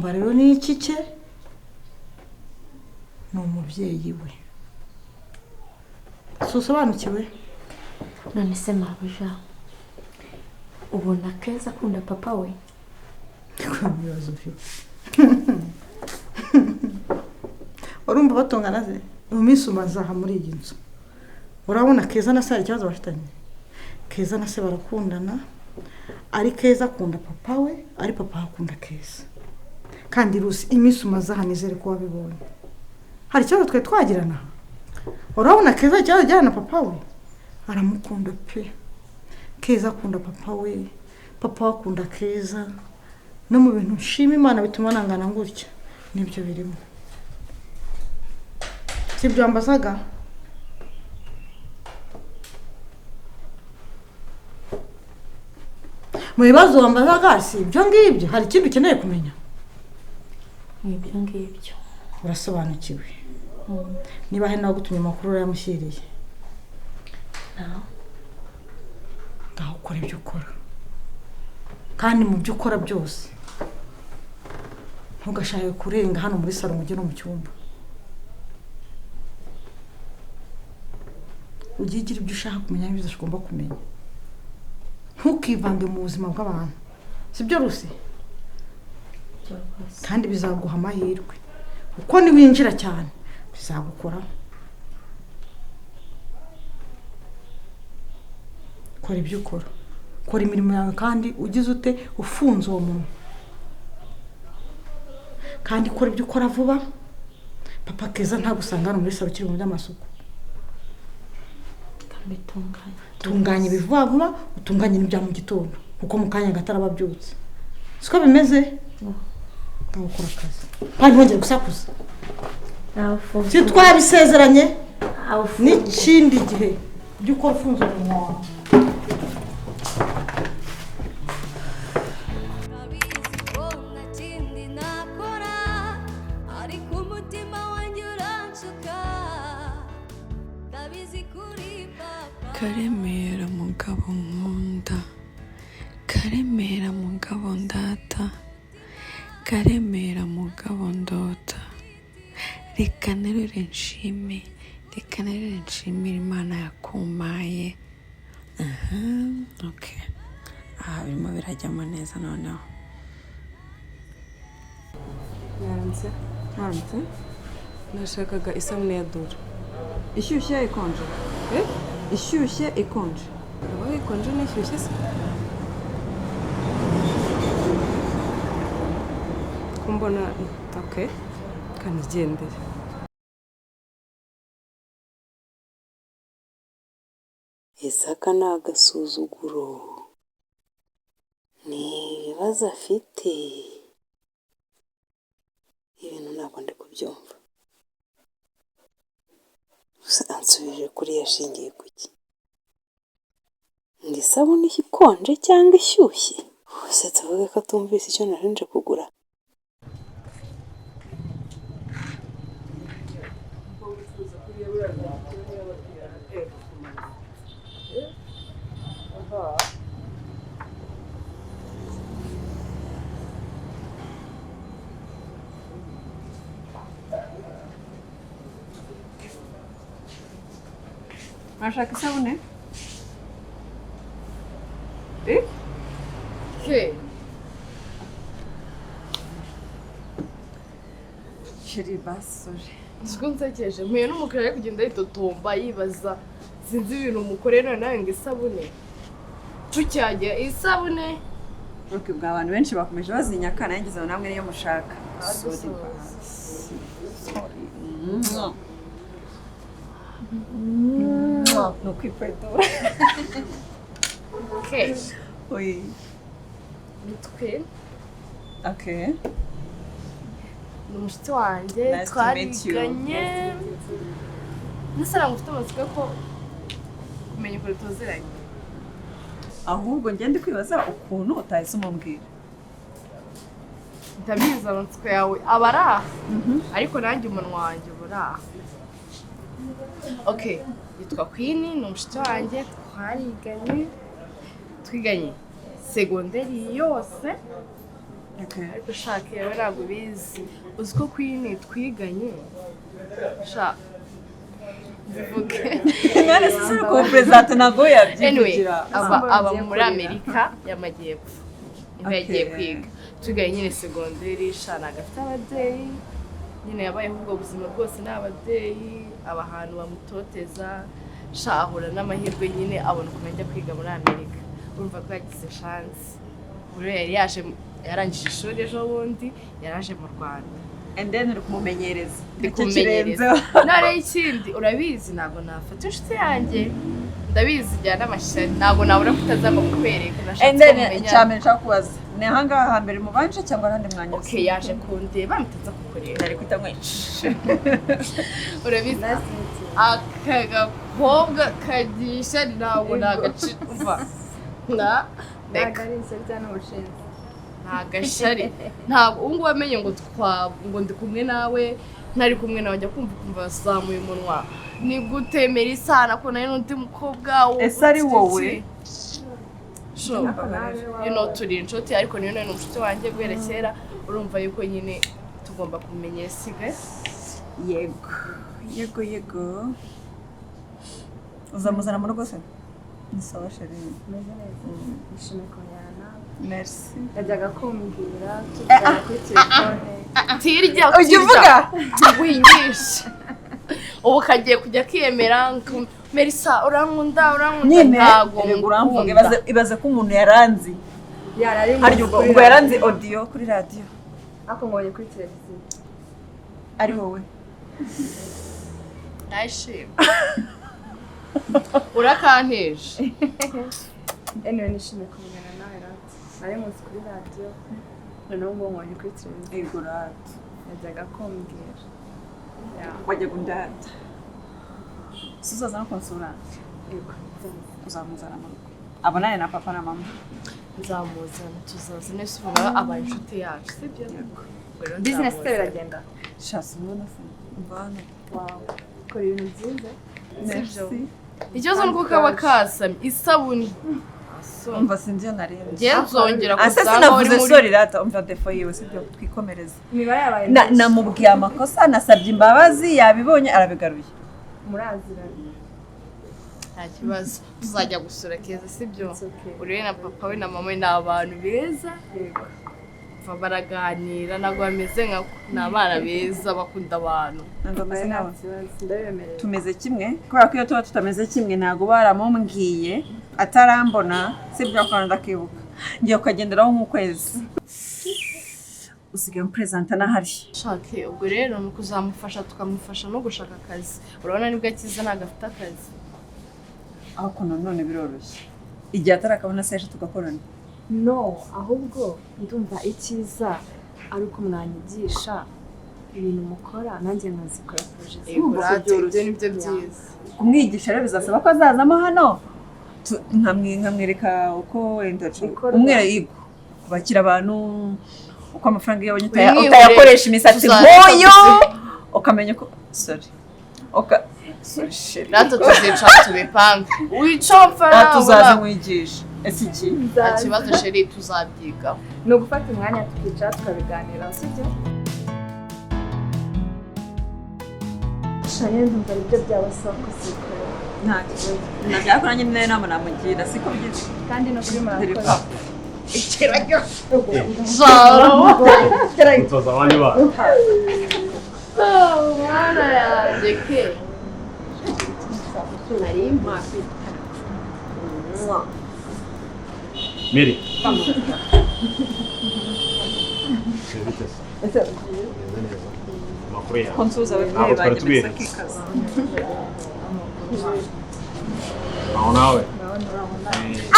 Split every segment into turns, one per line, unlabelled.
urumva rero ni iki cye ni umubyeyi we susobanukiwe
none se mabuja ubona Keza akunda papa we
ibibazo byo urumva batongana ze mu minsi umazaha muri iyi nzu urabona Keza na se hari ikibazo bafitanye Keza na se barakundana ari Keza akunda papa we ari papa akunda Keza kandi rusi iminsi umazaha nizere ko wabibonye hari ikibazo twe twagirana urabona Keza cyajyana papa we aramukunda pe Keza akunda papa we papa akunda Keza no mu bintu nshima Imana bituma nangana ngutya nibyo birimo sibyo ambazaga mu bibazo wambazaga si ibyo ngibyo hari ikindi ukeneye kumenya
ibyo ngibyo
urasobanukiwe niba hari nawe gutumye amakuru yamushyiriye ngaho ukora ibyo ukora kandi mu byo ukora byose ntugashake kurenga hano muri salo mujye no mu cyumba ugigira ibyo ushaka kumenya n'ibyo ugomba kumenya ntukivange mu buzima bw'abantu sibyo Rusi kandi bizaguha amahirwe uko niwinjira cyane bizagukoraho kora ibyo ukora kora imirimo yawe kandi ugize ute ufunze uwo muntu kandi kora ibyo ukora vuba papa Keza ntagusanga hano muri salo kiri mu by'amasuku
kandi
tunganye bivuga vuba utunganye n'ibya mu gitondo kuko mu kanya gatarababyutse siko bimeze ukora akazi kandi wongera gusakuza si twabisezeranye n'ikindi gihe ibyo ukora ufunze umunwa wawe
karemera mugabo nkunda karemera mugabo ndata karemera mugabo ndota reka nerure nshime reka nerure nshimire Imana yakumaye okay birimo birajyamo neza noneho
hanze nashakaga isabune ya dore ishyushye ikonje ishyushye ikonje aba ikonje n'ishyushye se kumbona okay kanigendere
Isaka ni agasuzuguro ni ibibazo afite ibintu ntabwo ndi kubyumva ansubije kuri yashingiye kuki ngo isabune ikonje cyangwa ishyushye se tuvuge ko atumvise icyo narinje kugura
Ashaka isabune sheri basoje
siko nsekeje mpuye n'umukiriya ari kugenda yitotomba yibaza sinzi ibintu umukorera nawe ngo isabune tucyajya isabune
ok bwa abantu benshi bakomeje bazinyaka nangize ngo namwe niyo mushaka sorry no kwipedora
okay
oui
nitwe
okay
n'umushitsi wanjye twariganye nasara ngufite amatsiko ko kumenya ko tuziranye
ahubwo ngende kwibaza ukuntu utahise umumbwira
ndabiza amatsiko yawe abara ariko nanjye umunwa wanjye bura okay yitwa Queen n'umushitsi wanjye twiganye segonderi yose ariko shaka yewe ntabwo bizi uzi ko kwini twiganye shaka bivuge
None se ko president ntabwo yabyivugira
aba muri Amerika y'amajyepfo niho yagiye kwiga twigaye nyine segonderi shana agafite ababyeyi nyine yabayeho ubwo buzima bwose n'ababyeyi abahantu bamutoteza shahura n'amahirwe nyine abona ukuntu ajya kwiga muri Amerika urumva ko yagize chance buri yari yaje yarangije ishuri ejo bundi yaraje mu Rwanda
and then uri kumumenyereza
nare ikindi urabizi ntabwo nafata inshuti yanjye ndabizi ijyana n'amashyari ntabwo nabura kutazama kukwereka
nashatse kumenya cyane nshaka kubaza ni ahangaha hambere mu banje cyangwa ahandi mwanya
okay yaje kundeba mpitaza kukureba
ari kwita mwica
urabizi akagakobwa kagisha ntabwo nagacumva
ntabwo ari ishyari n'ubushinzi
ntagashari ntabwo ubu ngubu amenye ngo ndi kumwe nawe ntari kumwe nawe njya kumva bazamuye umunwa ni gutemera isana ko nayo n'undi mukobwa
ese ari wowe
turi inshuti ariko niyo nayo ni umushuti wanjye guhera kera urumva yuko nyine tugomba kumenya sigaye
yego uzamuzana mu rugo se ni sawa sheri
meze neza nishimiye kumenyana nawe
merci
yajyaga kumbwira tujya kuri telefone
tirya
ujya uvuga
winyisha ubu kagiye kujya kiyemera Melissa urankunda
ntago uramvuga ibaze ko umuntu yaranzi hari ubwo yaranzi audio kuri radio
ako ngoye kuri televiziyo
ari wowe
nashimye urakanteje
anyway nishimiye kumenyana nawe rati nari munsi kuri radio noneho ngo ngoye kuri televiziyo
ego rati
yajyaga kumbwira
wajya gundata suzaza no konsura
ego
uzamuzana mu rugo abonane na papa na mama
nzamuzana tuzaza nese ubona aba inshuti yacu sibyo
business biragenda
shasi ubona se mbana
wow kora ibintu byiza
merci
ikibazo nuko kaba kasamye isabuni
umva sinzi narebe
genzongera
kusanga uri muri sorry rata umva defo yiwe sibyo twikomereza
imibare yabaye
namubwiye amakosa nasabye imbabazi yabibonye arabigaruye
muraziranye
nta kibazo tuzajya gusura Keza sibyo uri na papa we na mama we ni abantu beza baraganira ntabwo bameze nka ni abana beza bakunda abantu
tumeze kimwe kubera ko iyo tuba tutameze kimwe ntabwo baramubwiye atarambona sibyo akora ndakibuka ngiye kukagenderaho nk'ukwezi usigaye umuperezida n'ahari
shake ubwo rero ni ukuzamufasha tukamufasha no gushaka akazi urabona nibwo akiza ntabwo afite akazi
ariko nanone biroroshye igihe atarakabona se ejo tugakorana
no ahubwo ndumva icyiza ari uko mwanyigisha ibintu mukora nanjye nkazikora project
ibyo nibyo byiza
kumwigisha rero bizasaba ko azazamo hano nkamwereka uko wenda umwere yigo kubakira abantu uko amafaranga iyo abonye utayakoresha imisatsi nk'uyu ukamenya ko sorry
rata tuzicara tubipanga wicomfara
tuzaza mwigisha ese iki
nta kibazo sheri tuzabyigaho
ni ugufata umwanya tukicara tukabiganira sibyo shanye ndumva ibyo byabasaba kuzikora
nta kibazo ntabwo nanjye nayo nama namugira siko byiza
kandi no kuri murakoze
ikiragyo
utoza abandi bana
mwana yanjye ke
Mary amakuru yawe
konsuza we
ntabwo twari tubizi aho nawe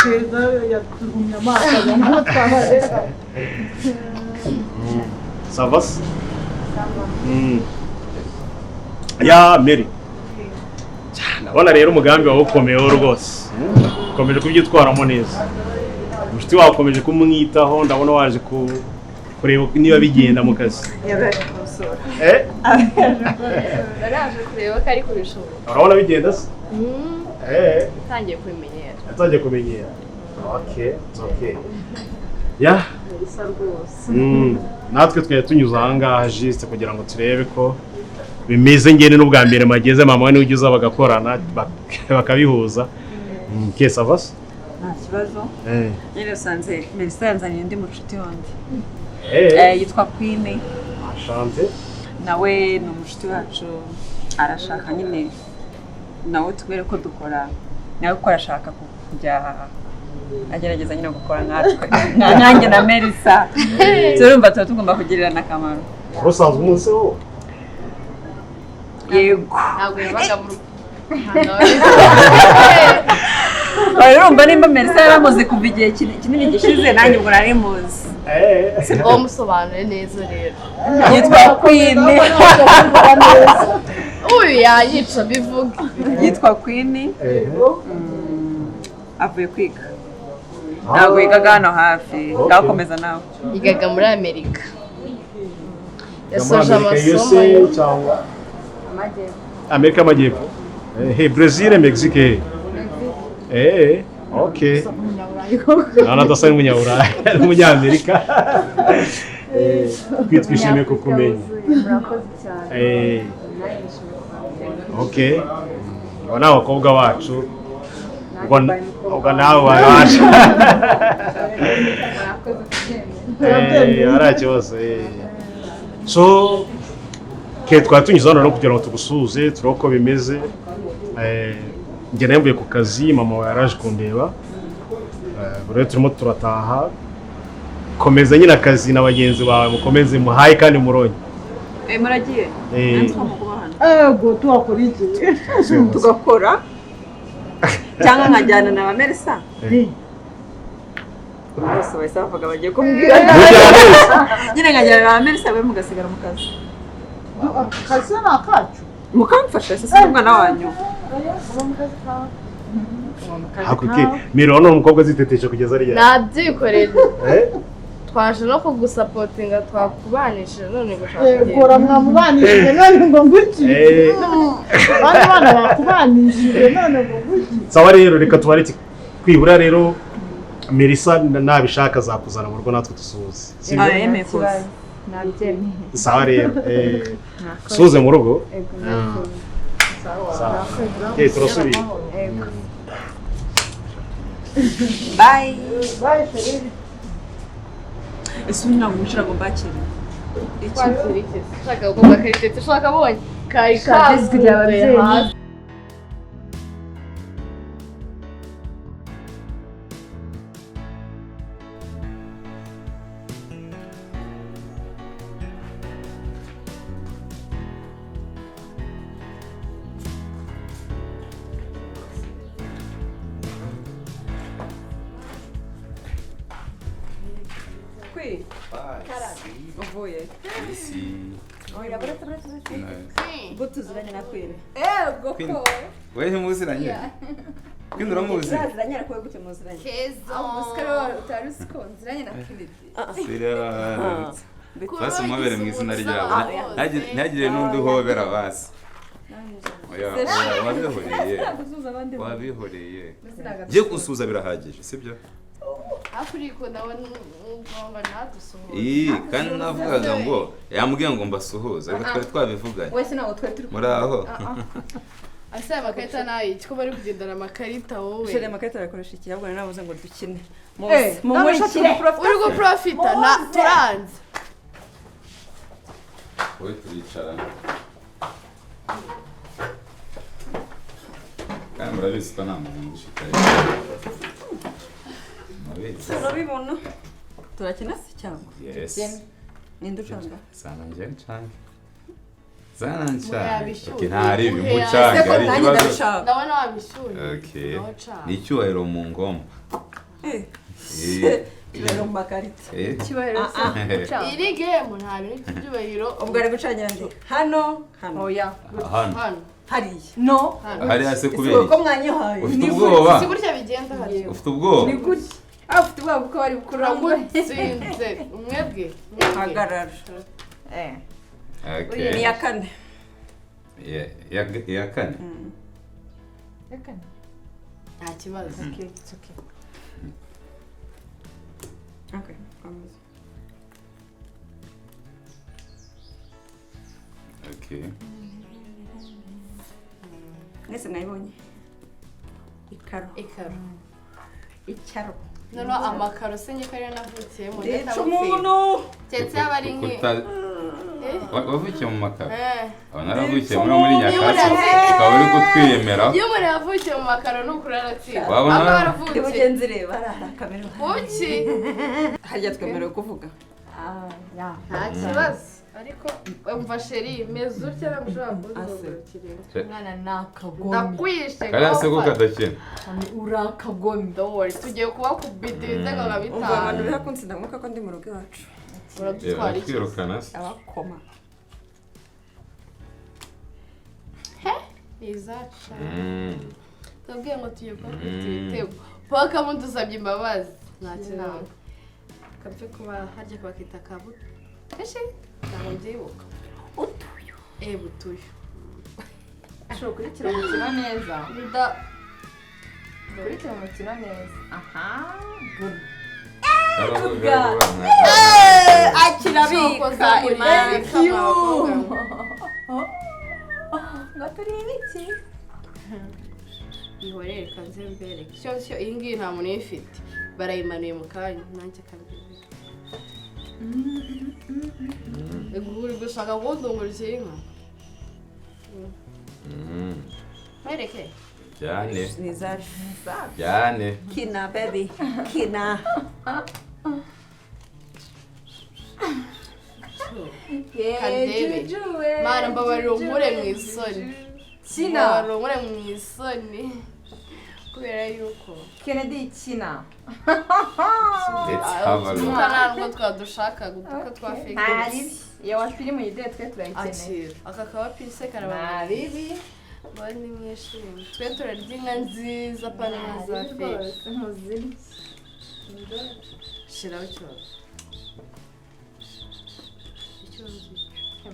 Keza yatugumye amaso naho twabareka
savas ya Mary ndabona rero umugambi wawe ukomeyeho rwose ukomeje kubyitwaramo neza umushuti wawe ukomeje kumwitaho ndabona waje kureba niba bigenda mu kazi
yabaje konsura
naraje kureba ko ari kubishobora
urabona bigenda se
utangiye kubimenyera
yatangiye kumenyera okay ya
Melissa rwose.
natwe twari tunyuze aha ngaha jisite kugira ngo turebe ko bimeze ngene n'ubwa mbere mageze mama we niwe ugize bagakorana bakabihuza. Keza avase
nta kibazo nyine usanze Melissa yanzaniye undi mucuti wanjye yitwa Queen
ashante
nawe ni umucuti wacu arashaka nyine nawe tubere ko dukora nawe ko arashaka kujya agerageza nyine gukora nkanjye na Melissa turumva tuba tugomba kugirirana akamaro.
usanzwe umunsi wo
yego
Ntabwo yabaga mu
urumva nimba Melissa yaramuzi kuva igihe kinini gishize nanjye ubwo nari muzi.
Ngo musobanure neza rero.
Yitwa Queen.
Uyu yayica bivuga.
Yitwa Queen. Avuye kwiga. Ntabwo yigaga hano hafi. Ngakomeza nawe.
Yigaga muri Amerika. Yasoje amasomo
cyangwa Amerika y'Amajyepfo. Brazil, Mexique. Okay. Ana dasa n'umunyaburayi, n'umunyamerika. Twishimiye kukumenya.
Murakoze cyane.
Okay. Wana abakobwa bacu. Ubwo nawe waje. Ara cyose. So twari tunyuze hano kugira ngo tugusuze turoko bimeze. Njye nambuye ku kazi mama we yaraje kundeba. Bure turimo turataha. Komeza nyine akazi na bagenzi bawe mukomeze muhaye kandi muronye.
Muragiye. Nantwa mu kuba hano.
Ego tuwakora iki?
Tugakora. Cyangwa nkajyana na Melissa. Bose bahise bavuga bagiye kumbwira. Nyine nkajyana na Melissa we mugasigara mu kazi.
Kazi ni akacu.
Mukamfasha sisi umwana wanyu.
Hakuki mirono umukobwa zitetesha kugeza ari ya.
Nabyikorera. Twaje no kugusapotinga twakubanishije none gushaka.
Gora mwamubanishije none ngo nguki. Bana bakubanishije none ngo nguki.
Sawa rero reka tubareke kwibura rero Melissa nabishaka zakuzana mu rugo natwe tusuze.
Yemeye kuza.
Nabyemeye.
Sawa rero suze mu rugo. Sawa. Turasubira.
Bye.
Bye chérie.
Ese ntabwo mushira ngo mbakire.
Iki shaka gukora karite shaka bonye. Kai
Keza by'ababyeyi. Uvuye. Oya barata. Gutuzuranye na Queen. Goko.
Wewe ntimuziranye? Queen uramuzi?
Turaziranye ariko we gute muziranye?
Keza.
Ubuskaro utarusko nziranye na Keneddy.
Sira. Basi mwabere mu izina ryabo. Ntagire n'undi uhobera basi. Oya, wabihoreye. Je gusuza birahagije, sibyo?
Afuriko nawe ngomba nadusuhuza.
Kandi navugaga ngo yambwiye ngo mbasuhuza ariko twari twabivuganye.
Wese nawo twari turi
Muraho.
Ase amakarita nayo kiko bari kugendana amakarita wowe.
Shele amakarita arakoresha iki ahubwo navuze ngo dukine.
Uri go profita na turanze.
Wowe turicara. Kandi murabizi ko nta muntu ushikaye.
Turabibona. Turakina se cyangwa?
Yes.
Ninde ucanga?
Sana nje ntari bimucanga ari
ikibazo.
Ndabona wabishuye.
Okay. Ni icyubahiro mu ngoma.
Ibero mu makarita.
Icyubahiro se. Iri game nta bintu by'ubahiro.
Ubwo ari gucangira ndi. Hano. Oya.
Hano.
Hariya. No.
Hari hase kubera.
Uko mwanyihaye.
Ufite ubwoba.
Si gutya bigenda hariya.
Ufite ubwoba.
Ni gutya. Afite ubwoba kuko bari gukura
Sinze umwebwe.
Hagarara.
Okay.
Ni ya kane.
Ya kane.
Nta kibazo.
Okay, komeza.
Okay.
Mwese mwayibonye? Ikaro. Icyaro.
Noneho amakaro se njye ko ariyo navukiyemo
Ndetse umuntu.
Cyetse yaba ari nke.
Wavukiye mu makaro? Naravukiye muri Nyakatsi. Ukaba uri kutwiyemera.
Iyo umuntu yavukiye mu makaro ni ukuri aratsinda.
Wabona?
Ndi mugenzi reba arakamera.
Kuki?
Harya twemerewe kuvuga.
Nta kibazo. Ariko umva sheri meze utya nagushobora kuvuga
Mwana nakagome.
Nakwishe.
Kariya se ko kadakina.
Urakagome.
Don't worry, tugiye kuba kubita ibitego nka bitanu.
Umva abantu birakunsinda nkuko ko ndi mu rugo iwacu.
Uradutwara iki?
Twirukana se.
Abakoma.
Izaca. Tubwiye ngo tugiye kuba kubita ibitego. Paka mudusabye imbabazi. Nta kinama. Kapfe kuba harya kubakita kabuto. Eshi? Ntabwo mbyibuka. Utuyo. Butuyo.
Ushobora kurikira umukino neza. Kurikira umukino neza. Aha. Good.
Akirabika imana.
Ngo turebe iki?
Ihorere kanze mbereke. Cyo iyi ngiyi nta muntu uyifite. Barayimanuye mu kanya nanjye kabiri. Uri gushaka kundungurira inka? Mwereke.
Cyane.
Nizaje.
Cyane.
Kina baby. Kina.
Kadebe. Mana mbabarira umure mu isoni.
Kina.
Umure mu isoni. Kubera yuko
Keneddy kina.
Let's have a look.
ntabwo twadushaka gutuka twafika.
Ntari. Iyo wafilime yide twe turayikeneye.
Akira. Aka kaba pise karabana.
Bibi.
Bani mwishimye. Twe turarya inka nziza pana inka za feke.
Ntuziri.
Shiraho ikibazo.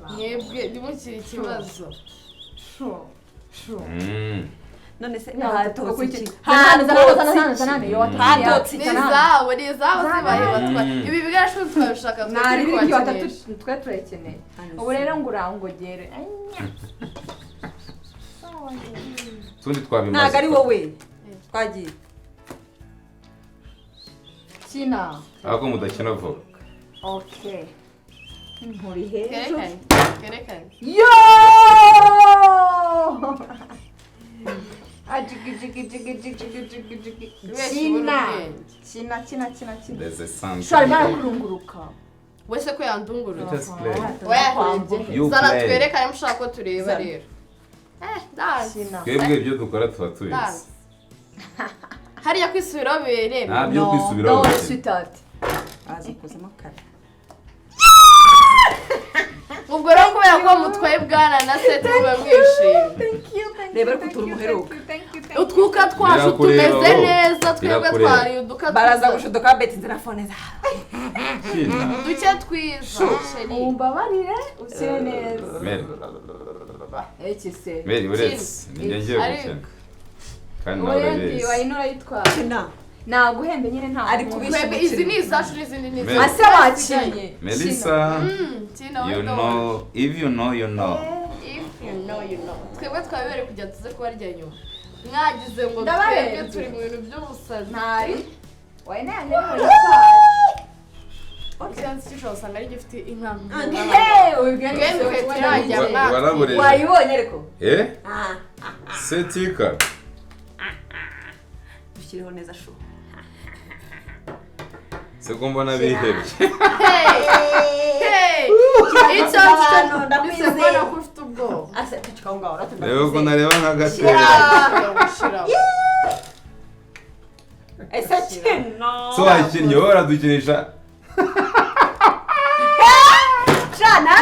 Mwebwe nimukiri ikibazo.
Sho.
None se
Hatotsi iki?
Hatotsi.
Iyo watatu.
Hatotsi.
Ni izabo zibahe batwa. Ibi bigasho twabishaka
Nari biki watatu twe turayikeneye. Ubu rero ngurangogere.
Tundi twabimaze.
Ntago ari wowe. Twagiye.
Kina.
Ahubwo mudakina vuba.
Okay. Nkuri hejuru.
Kerekane.
Yo! Kina.
There's a sound.
Shari mara kurunguruka.
Wese ko yandungurura.
Let us play.
We
You
zara
play.
twerekane mushaka ko tureba rero. Dance.
Kina.
Twebwe ibyo dukora tuba tubizi.
Dance. Hariya kwisubiraho bereme.
Nta byo kwisubiraho.
No, sweetheart.
Azi kuzamo kare.
Ubwo rero kubera ko mutwaye bwana na seti muba mwishimye.
Reba ariko turi umuheruka.
Utwuka twacu tumeze neza twebwe twari uduka
Baraza gushuduka beti telefone zawe.
Kina.
duke twiza. Sheri.
Umbabarire usire neza.
Meri.
Eki se.
Meri uretse. Ninjye ngiye gukina. Kandi nawe
Urendi
urabizi.
wayinura yitwara.
Kina.
Naguhembe nyine nta.
Ari kubisha.
Twebwe izi ni izacu n'izindi ni
Meri.
Ase wakinye.
Melissa,
Tina,
you know, if you know, you know.
If you know, you know. Twebwe twabibere kujya tuze kubarya nyuma. Mwagize ngo
Ndabarenze.
twebwe turi mu bintu by'ubusazi.
Ntari. Wayinanye yitwara.
Ikibanza cy'ijoro usanga ari gifite inka.
Hey, ubwenge
Twebwe turajya mwaka.
Warabureje.
Wayibonye ariko.
Setika.
Dushyireho neza shu.
Siko mbona bihebye.
Hey! Icyo cyo ndabona ko ufite ubwoba.
Ase tuchika ngaho ratunda.
Reba ko nareba nk'agatera.
Ese kino.
So wakinnye wowe uradukinisha.
Jana